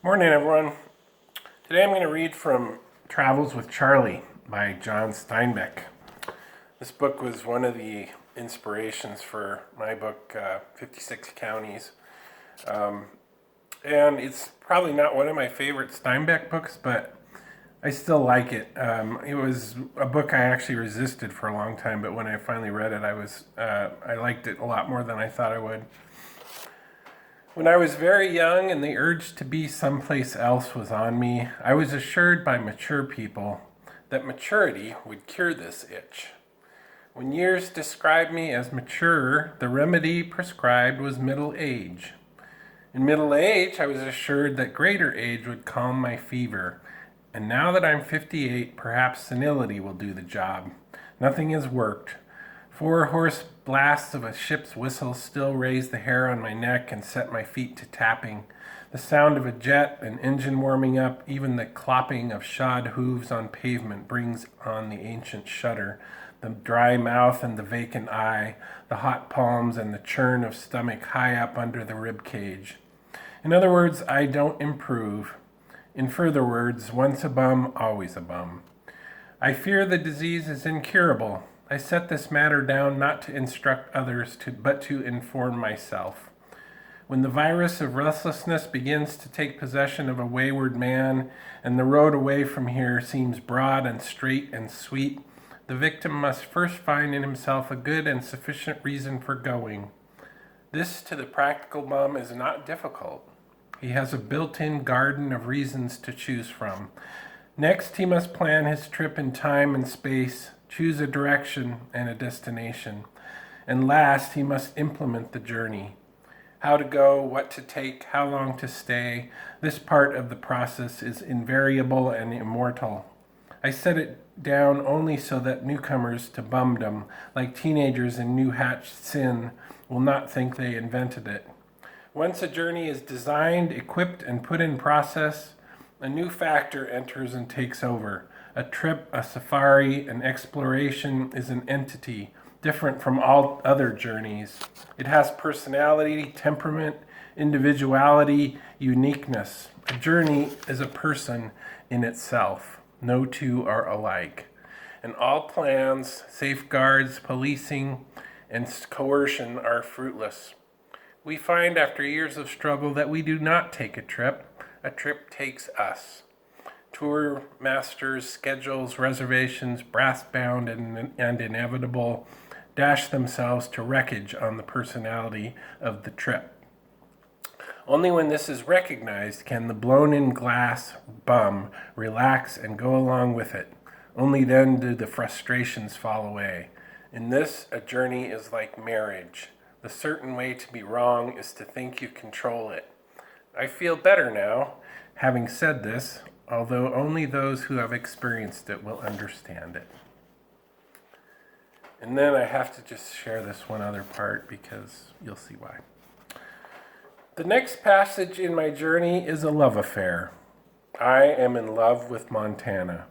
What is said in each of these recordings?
Morning, everyone. Today I'm going to read from Travels with Charley by John Steinbeck. This book was one of the inspirations for my book, 56 Counties. And it's probably not one of my favorite Steinbeck books, but I still like it. It was a book I actually resisted for a long time, but when I finally read it, I liked it a lot more than I thought I would. When I was very young and the urge to be someplace else was on me, I was assured by mature people that maturity would cure this itch. When years described me as mature, the remedy prescribed was middle age. In middle age, I was assured that greater age would calm my fever. And now that I'm 58, perhaps senility will do the job. Nothing has worked. 4 hoarse blasts of a ship's whistle still raise the hair on my neck and set my feet to tapping. The sound of a jet, an engine warming up, even the clopping of shod hooves on pavement brings on the ancient shudder. The dry mouth and the vacant eye, the hot palms and the churn of stomach high up under the rib cage. In other words, I don't improve. In further words, once a bum, always a bum. I fear the disease is incurable. I set this matter down not to instruct others, but to inform myself. When the virus of restlessness begins to take possession of a wayward man, and the road away from here seems broad and straight and sweet, the victim must first find in himself a good and sufficient reason for going. This, to the practical bum, is not difficult. He has a built-in garden of reasons to choose from. Next, he must plan his trip in time and space, choose a direction and a destination. And last, he must implement the journey. How to go, what to take, how long to stay. This part of the process is invariable and immortal. I set it down only so that newcomers to bumdom, like teenagers in new-hatched sin, will not think they invented it. Once a journey is designed, equipped, and put in process, a new factor enters and takes over. A trip, a safari, an exploration is an entity different from all other journeys. It has personality, temperament, individuality, uniqueness. A journey is a person in itself. No two are alike. And all plans, safeguards, policing, and coercion are fruitless. We find after years of struggle that we do not take a trip takes us. Tour masters, schedules, reservations, brass-bound and inevitable, dash themselves to wreckage on the personality of the trip. Only when this is recognized can the blown-in glass bum relax and go along with it. Only then do the frustrations fall away. In this, a journey is like marriage. The certain way to be wrong is to think you control it. I feel better now, having said this, although only those who have experienced it will understand it. And then I have to just share this one other part because you'll see why. The next passage in my journey is a love affair. I am in love with Montana.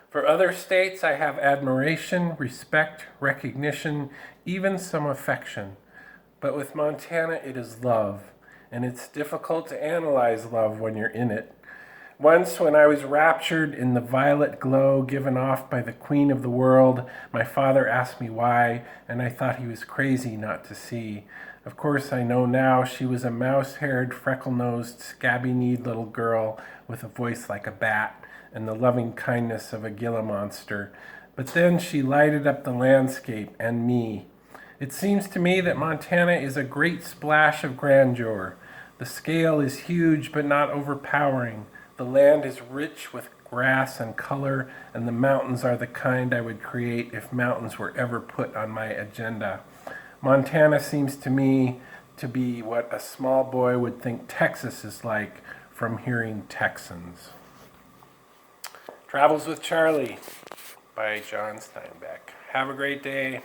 For other states, I have admiration, respect, recognition, even some affection. But with Montana, it is love, and it's difficult to analyze love when you're in it. Once, when I was raptured in the violet glow given off by the queen of the world, my father asked me why, and I thought he was crazy not to see. Of course, I know now she was a mouse-haired, freckle-nosed, scabby-kneed little girl with a voice like a bat and the loving kindness of a Gila monster. But then she lighted up the landscape and me. It seems to me that Montana is a great splash of grandeur. The scale is huge but not overpowering. The land is rich with grass and color, and the mountains are the kind I would create if mountains were ever put on my agenda. Montana seems to me to be what a small boy would think Texas is like from hearing Texans. Travels with Charley by John Steinbeck. Have a great day.